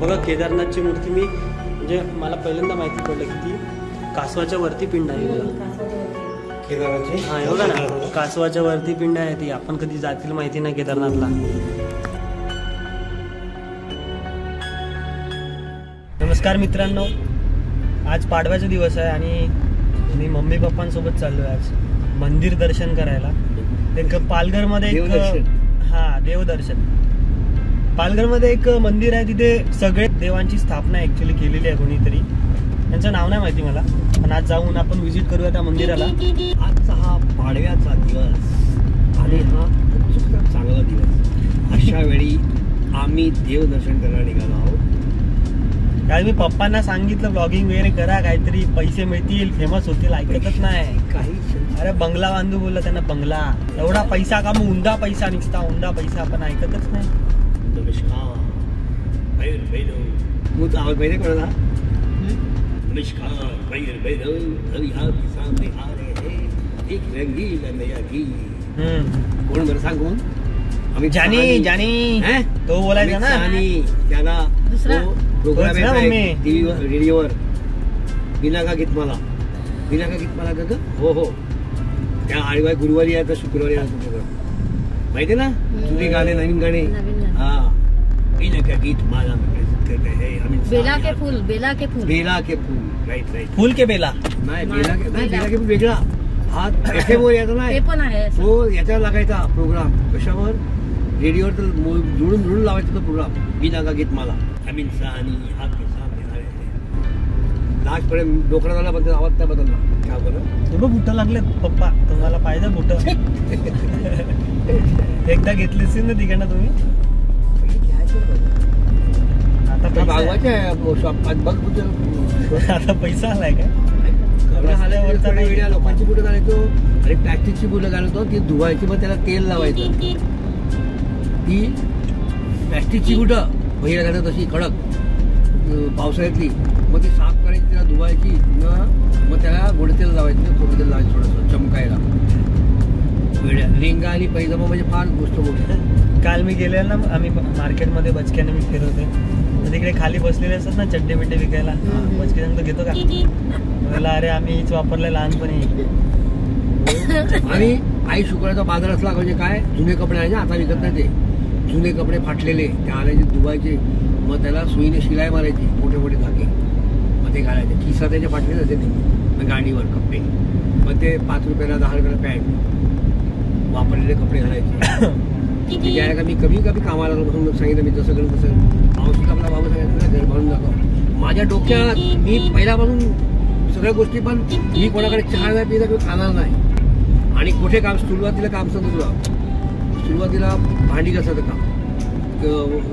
बघा केदारनाथची मूर्ती मी म्हणजे मला पहिल्यांदा माहिती पडलं की ती कासवाच्या वरती पिंड आहे केदारनाथची. हा हे बघा ना, कासवाच्या वरती पिंड आहे ती. आपण कधी जातील माहिती नाही केदारनाथला. नमस्कार मित्रांनो, आज पाडव्याचा दिवस आहे आणि मी मम्मी पप्पांसोबत चाललो आहे आज मंदिर दर्शन करायला. एक पालघरमध्ये एक देवदर्शन. पालघरमध्ये एक मंदिर आहे, तिथे सगळे देवांची स्थापना ऍक्च्युली केलेली आहे कोणीतरी. त्यांचं नाव नाही माहिती मला, पण आज जाऊन आपण व्हिजिट करूया त्या मंदिराला. आजचा हा पाडव्याचा दिवस आणि हा उत्सुकता चांगला दिवस. अशा वेळी आम्ही देवदर्शन करायला निघालो आहोत. काय मी पप्पांना सांगितलं ब्लॉगिंग वगैरे करा, काहीतरी पैसे मिळतील, फेमस होतील. ऐकतच नाही काही. अरे बंगला बांधू बोललं त्यांना, बंगला एवढा पैसा का मग उंडा पैसा निघता, उंडा पैसा. आपण ऐकतच नाही. नमस्कार आवाज माहिती कोणाला? नमस्कार कोण बरं सांगून आम्ही जानी जानी तो बोलायचा ना. त्याला प्रोग्राम टीव्हीवर रेडिओवर बिनाका गीत मला का हो हो त्या आळीवाय गुरुवारी आहे तर शुक्रवारी आहे प्रोग्राम माहिती ना. जुने गाणे नवीन गाणे. हा बिनाका गीत मला बेला के फूल राईट फूल के बेला नाही. बेला के फूल वेगळा. हा FM वर यायचा नाही, तो याच्यावर लागायचा प्रोग्राम. कशावर? रेडिओवर तर जुळून लावायचा तो प्रोग्राम. बिनाका गीत मला अमीन सानी लास्ट पर्यंत डोकरा झाला पण आवाज त्या बदलला. काय बरं बघ बुट लागले पप्पा, तुम्हाला पाहिजे बुट? एकदा घेतलीच ना तिकडनं तुम्ही. आता पैसा आलाय काय? लोकांची बुटं घालायचो आणि प्लॅस्टिकची बुटं घालतो, ती धुवायची मग त्याला तेल लावायचं. ती प्लॅस्टिकची बुटं पहिल्या घालत तशी कडक पावसाळ्यातली, मग ती साफ करायची, त्याला धुवायची, मग त्याला गोडतेल लावायचं, थोडं तेल लावायचं थोडंसं चमकायला. वेळ्या लेंगा आणि पैजामा म्हणजे फार गोष्ट मोठी. काल मी गेले ना, आम्ही मार्केटमध्ये बचक्याने मी फिरवते, तिकडे खाली बसलेले असतात ना चड्डे बिड्डे विकायला. बचके सांगतो घेतो का? मला अरे आम्ही हीच वापरलंय लहानपणी. आणि आई शुक्राचा बाजार असला म्हणजे काय, जुने कपडे आहे ना, आता विकत नाही ते. जुने कपडे फाटलेले ते आणायचे, धुवायचे, मग त्याला सुईने शिलाई मारायची, मोठे मोठे धागे, मग ते घालायचे. खिसा त्याचे फाटलेच असे ते, मग गाडीवर कपडे, मग ते 5 रुपयाला 10 रुपयाला पॅन्ट, वापरलेले कपडे घालायचे. ठीक आहे का? मी कमी कामाला बसून सांगितलं, मी जसं करून तसं. मावशीला आपला बाबा सांगितलं घर भरून दाखव. माझ्या डोक्यात मी पहिल्यापासून सगळ्या गोष्टी, पण मी कोणाकडे चहा नाही पिला किंवा खाणार नाही. आणि कुठे काम, सुरुवातीला काम सांगतो तुला, सुरुवातीला भांडी घासायचं काम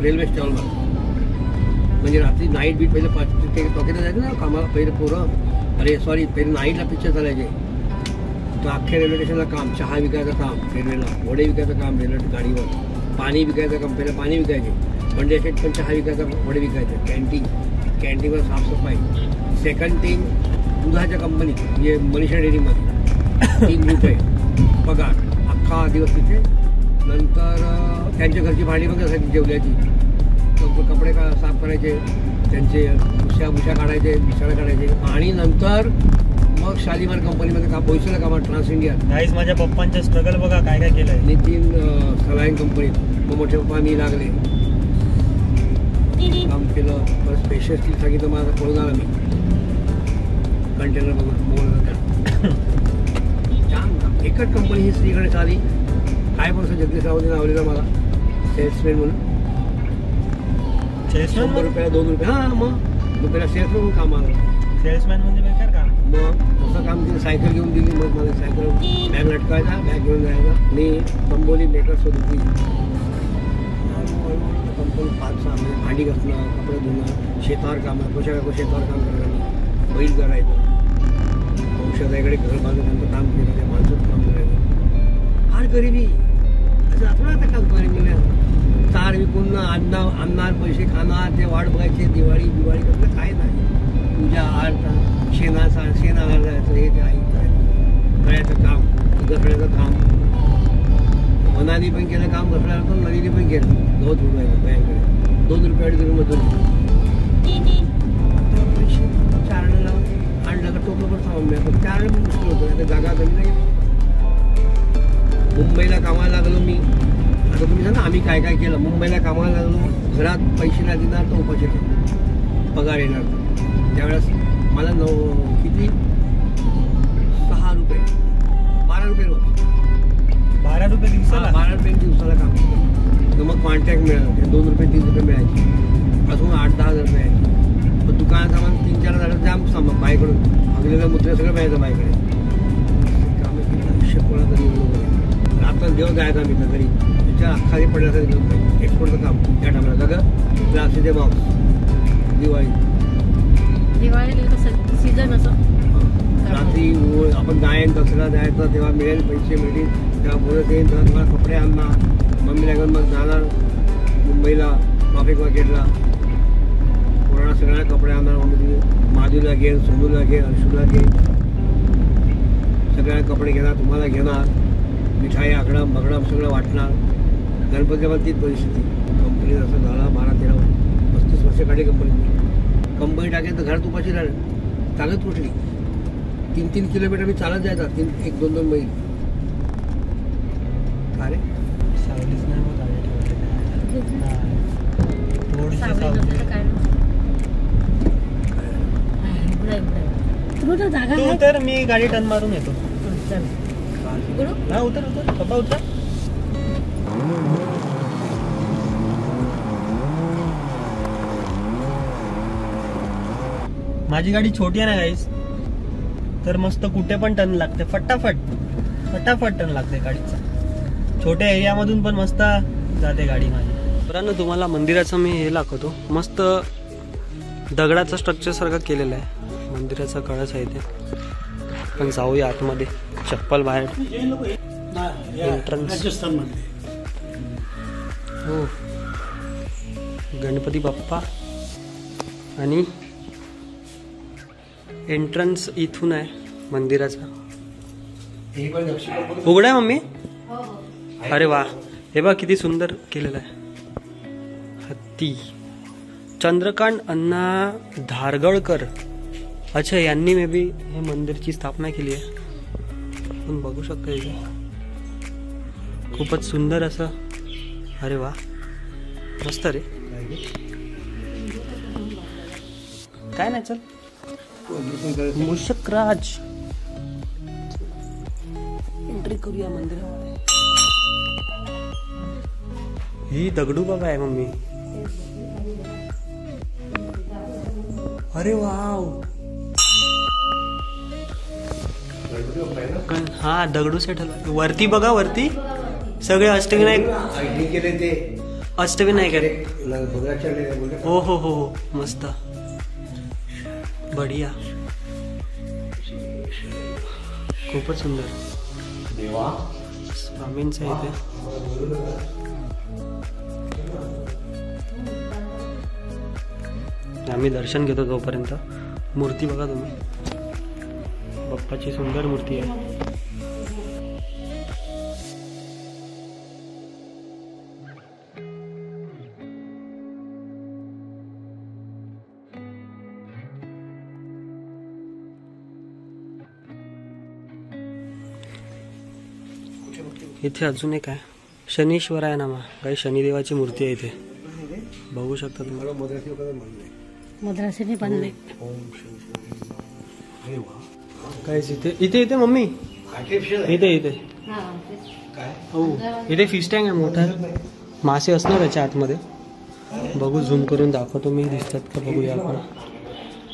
रेल्वे स्टेशनवर. म्हणजे रात्री नाईट बीट पहिले टॉकीला जायचं ना कामाला. पहिले पहिले नाईटला पिक्चर चालायचे. तर अख्ख्या रेल्वे स्टेशनला काम, चहा विकायचं काम रेल्वेला, वडे विकायचं काम रेल्वे गाडीवर, पाणी विकायचं काम, पहिलं पाणी विकायचे, पंडे शेट पण चहा विकायचा, वडे विकायचं, कॅन्टीनवर साफसफाई. सेकंड थिंग, दुधाच्या कंपनीत म्हणजे मनीषा डेअरीमध्ये 3 रुपये पगार अख्खा दिवस तिथे. नंतर त्यांच्या घरची भांडी पण कसायची जेवल्याची, कपडे साफ करायचे, त्यांचे भुशा काढायचे, बिछाडा काढायचे. आणि नंतर मग शालीमार कंपनीमध्ये काम, बोईसरला कामात, ट्रान्स इंडिया. काहीच माझ्या पप्पांचं स्ट्रगल बघा काय काय केलंय. नितीन सलाईन कंपनीत मग मोठे पप्पा मी लागले, काम केलं. परत स्पेशल स्टील सांगितलं मला पळून आला मी, कंटेनर बघून छान काम. एकच कंपनी ही स्त्रीकडे चाली. काय पण जगदीश रावने लावलेला मला सेल्समॅन म्हणून. 100 रुपयाला 2 रुपये. हां, मग रुपयाला सेल्समॅन म्हणून काम आलं. सेल्समॅन म्हणजे बेकार काम. मग तसं काम तिने सायकल घेऊन दिली. मग मला सायकल बॅग लटकायचा, बॅग घेऊन जायचा. मी कंबोली मेकर्स होती. कंपनी 5-6 म्हणजे भांडी घासणं, कपडे धुणं, शेतावर काम, शेतावर काम करायचं, बैल करायचं, औषधाकडे घर बांधून काम केलं, त्या माणसाचं काम करायचं. फार गरिबी असं आपण आता काम करायचं. तार विकून आणणार, पैसे खाणार, ते वाट बघायचे. दिवाळी कसलं काय नाही. पूजा आरता, शेणाला जायचं, हे ते आई करायचं काम, घसड्याचं काम. मनाली पण केलं काम, घसड्याला पण नदीने पण केलं. गवत उडवायचं बायांकडे. 2 रुपये 2.5 रुपये मजुरी. जागा कमी नाही. मुंबईला कामाला लागलो मी. आता तुम्ही सांगा आम्ही काय काय केलं. मुंबईला कामाला लागलो, घरात पैसे नाही देणार तर उपाशी राहणार, पगार येणार. त्यावेळेस मला किती 6 रुपये 12 रुपये रोज. 12 रुपये दिवसाला? 12 रुपये दिवसाला काम केलं. तर मग कॉन्ट्रॅक्ट मिळालं, ते 2 रुपये 3 रुपये मिळायचे. अजून 8-10 हजार रुपये यायचे. पण दुकानात आम्हाला 3-4 हजार जाम सामान बाईकडून भागलेलं मुद्रा सगळं मिळायचं बाईकडे. कामं केलं, आयुष्य कोणा तरी आता देव जायचं आम्ही तर घरी त्याच्या खाली पडल्याचं घेऊन एक्सपोर्टचं काम त्या टायमाला सगळं क्लासचे बॉक्स. दिवाळीला कसं सीझन असं रात्री आपण गायन दसरा द्यायचं तेव्हा मिळेल, पैसे मिळतील, तेव्हा बोलत येईल, तेव्हा तुम्हाला कपडे आणणार. मम्मीला घेऊन मग जाणार मुंबईला ट्रॉफिक मार्केटला, कोणाला सगळ्यांना कपडे आणणार. मम्मी माधुला घे, सोनूला घे, अर्शूला घे, सगळ्यांना कपडे घेणार, तुम्हाला घेणार, मिठाई आकडम बगडम सगळं वाटणार. गणपतीला तीच परिस्थिती. कंपनी असं झाला 12-13 35 वर्ष काढली कंपनी टाकेल तर घरात उपाशी राहिलं. चालत कुठली 3-3 किलोमीटर मी चालत जायचा, 1-2 मैल. का रे सावलीच नाही मग गाडी ठेवली. थोडीशी सावली. तू उतर, मी गाडी टर्न मारून येतो. हा उतर उतर पप्पा उतर. माझी गाडी छोटी आहे ना गाईस, तर मस्त कुठे पण टर्न लागते, फटाफट टर्न लागते गाडीचा. छोट्या एरियामधून पण मस्त जाते गाडी माझी. बरं ना, तुम्हाला मंदिराचं मी हे दाखवतो. मस्त दगडाचं स्ट्रक्चर सारखं केलेलं आहे. मंदिराचा कळस आहे ते. पण जाऊया आतमध्ये. चप्पल बाहेर. एंट्रन्स. हो, गणपती बाप्पा. आणि एंट्रन्स इथून आहे मंदिराचा. उघडा आहे मम्मी? अरे वा, हे बघ किती सुंदर केलेलं आहे. हत्ती. चंद्रकांत अण्णा धारगळकर, अच्छा यांनी मे बी हे मंदिरची स्थापना केली आहे. आपण बघू शकतो इथे खूपच सुंदर असं. अरे वा, मस्त रे. काय नाही, चल. मूषकराज. एंट्री करूया मंदिरामध्ये. ही दगडू बाबा आहे मम्मी. अरे वाव. हा दगडू सेट वरती बघा, वरती सगळे अष्टविनायक केले ते. अष्टविनायक आहे. हो हो हो हो, मस्त बढिया, खूपच सुंदर. स्वामींचं इथे. आम्ही दर्शन घेतो तोपर्यंत. मूर्ती बघा तुम्ही, बाप्पाची सुंदर मूर्ती आहे. इथे अजून एक आहे, शनीश्वराय नामा. काही शनिदेवाची मूर्ती आहे इथे, बघू शकता तुम्ही. मद्रासीने बांधले. काय इथे इथे इथे मम्मी, इथे इथे हो, इथे फिश टँक आहे मोठा. मासे असणार त्याच्या आतमध्ये. बघू, झूम करून दाखवतो मी, दिसतात का बघूया आपण.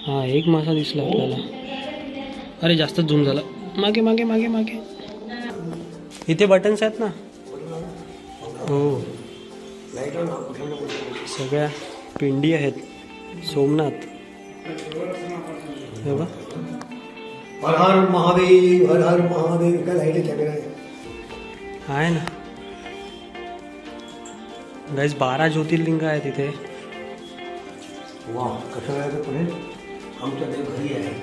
हा, एक मासा दिसला आपल्याला. अरे जास्त झूम झाला. मागे मागे मागे मागे. इथे बटन्स आहेत ना. हो, सगळ्या पिंडी आहेत. सोमनाथ. हे बघ, हर हर महादेव, हर हर महादेव. काय लाईट कॅमेरा आहे ना गाईस. 12 ज्योतिर्लिंग आहे तिथे. वा, कसं जायचं पुढे? आमच्या देव घरी आहे.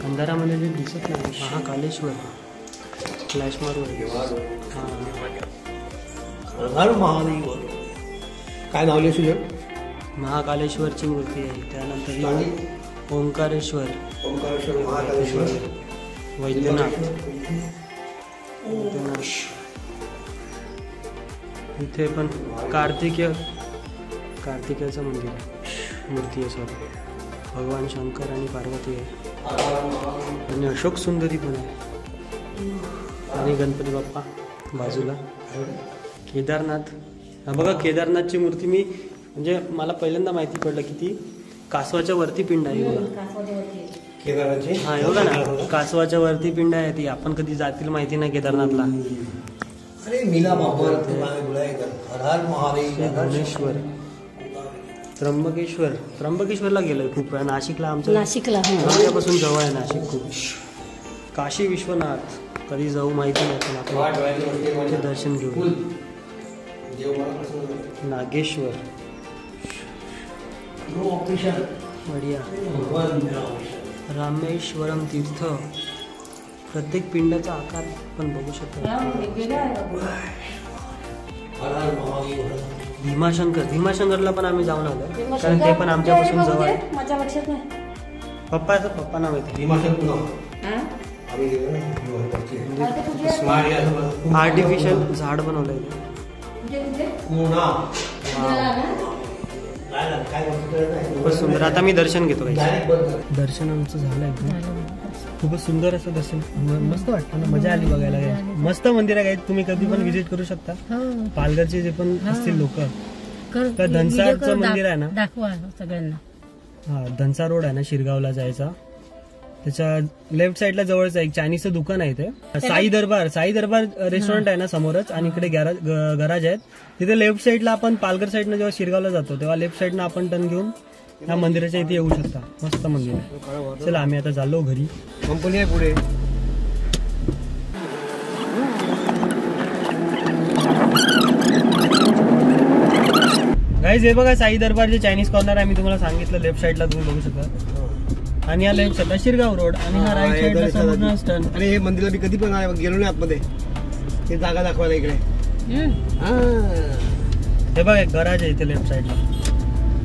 अंधारामध्ये जे दिसत नाही, महाकालेश्वर. फ्लॅश मारू. हर महादेव. काय नाव लिहिलं? महाकालेश्वरची मूर्ती आहे. त्यानंतर ओंकारेश्वर, महाकालेश्वर, वैद्यनाथ. इथे पण कार्तिकेयचं मंदिर आहे, मूर्ती आहे सर. भगवान शंकर आणि पार्वती आहे आणि अशोक सुंदरी पण आहे आणि गणपती बाप्पा बाजूला. केदारनाथ, हा बघा केदारनाथची मूर्ती. मी म्हणजे मला पहिल्यांदा माहिती पडलं की ती कासवाच्या वरती पिंड आहे बघा. केदाराची. हा बघा ना, कासवाच्या वरती पिंड आहे ती. आपण कधी जातील माहिती नाही केदारनाथला. अरे मिला बाबर हर हर महादेव. भुवनेश्वर, त्र्यंबकेश्वरला गेलोय खूप वेळा. नाशिकला नाशिकला आमच्यापासून जवळ आहे नाशिक खूप. काशी विश्वनाथ कधी जाऊ माहिती नाही पण आपण दर्शन घेऊ. नागेश्वर, बढिया. रामेश्वरम तीर्थ. प्रत्येक पिंडाचा आकार पण बघू शकतो. भीमाशंकरला पण आम्ही जाऊन आलो कारण ते पण आमच्यापासून जवळ आहे. माझ्या लक्षात नाही. पप्पा नाव आहे. आर्टिफिशियल झाड बनवलंय. खूपच सुंदर. आता मी दर्शन घेतो. दर्शन आमचं झालं एकदम. खूपच सुंदर असं दर्शन. मस्त वाटतं ना, मजा आली बघायला. मस्त मंदिर आहे. तुम्ही कधी पण व्हिजिट करू शकता. पालघरचे जे पण असतील लोक. तर धनसारचं मंदिर आहे ना, दाखवा सगळ्यांना. हा, धनसार रोड आहे ना शिरगावला जायचा, त्याच्या लेफ्ट साईडला जवळच एक चायनीजचं दुकान आहे. ते साई दरबार रेस्टॉरंट आहे ना समोरच, आणि इकडे गराज आहेत. तिथे लेफ्ट साईडला आपण पालघर साईडनं जेव्हा शिरगावला जातो तेव्हा लेफ्ट साईडनं आपण टर्न घेऊन या मंदिराच्या इथे येऊ शकता. मस्त मंदिर आहे. चला आम्ही आता चाललो घरी. कंपनी आहे पुढे. गाईज हे बघा साई दरबार जे चायनीज कॉर्नर आहे, मी तुम्हाला सांगितलं लेफ्ट साईडला तुम्ही बघू शकता. आणि या लेफ्ट साईडला शिरगाव रोड आणि हा राईट साईडला संपूर्ण टर्न. आणि हे मंदिरला मी कधी पण गेलो नाही आतमध्ये. हे जागा दाखवायला इकडे. हे बघा एक गराज आहे इथे लेफ्ट साईडला.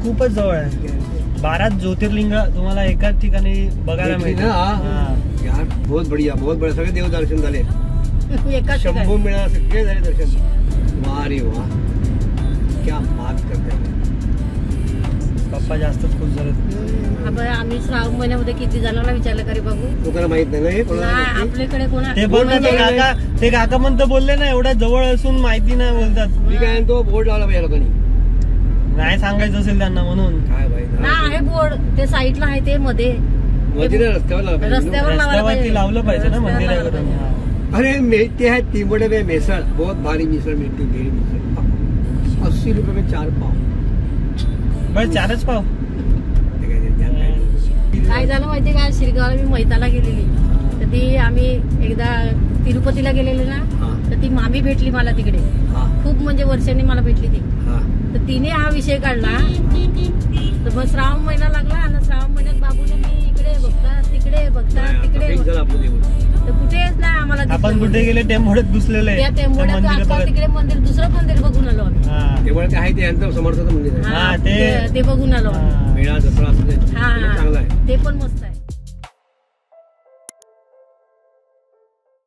खूपच जवळ आहे. 12 ज्योतिर्लिंग तुम्हाला एकाच ठिकाणी बघायला मिळतील. यार बहुत बढिया सगळे देव दर्शन झाले. एकाच शंभू मेळा सगळे झाले दर्शन. वा रे वा, क्या बात करते. पप्पा जास्तच खुश झाले. आम्ही श्रावण महिन्यामध्ये किती जणांना विचारलं का रे बाबू, लोकांना माहित नाही आपल्याकडे कोणा. ते काका म्हणतो बोलले ना, एवढ्या जवळ असून माहिती नाही बोलतात. मी काय तो बोर्ड लावला पाहिजे लोकांनी. नाही सांगायचं असेल त्यांना म्हणून. काय भाई ना आहे बोर्ड, ते साईडला आहे ते मध्ये रस्त्यावर लावलं पाहिजे ना मंदिराकडे. अरे ते है तिंबड़े में मिसळ, बहुत भारी मिसळ मिळते. मेरी मिसळ 80 रुपये में 4 पाव. बस 4च पाव. काय झालं माहितीये का, शिरगावला मी मैताला गेलेली, तर ती आम्ही एकदा तिरुपतीला गेलेले ना, तर ती मामी भेटली मला तिकडे. खूप म्हणजे वर्षांनी मला भेटली ती. तर तिने हा विषय काढला. तर मग श्रावण महिना लागला आणि श्रावण महिन्यात बाबूने मी इकडे बघतात तिकडे तिकडे तर कुठेच नाही आम्हाला. आपण कुठे गेले टेंबोड्यात घुसलेले. त्या टेंबोड्यात तिकडे मंदिर, दुसरं मंदिर बघून आलो आम्ही. टेंबोड्यात आहे ते यांचं समर्थाचं मंदिर आहे. ते बघून आलो. मेळा दसरा चांगला आहे, ते पण मस्त आहे.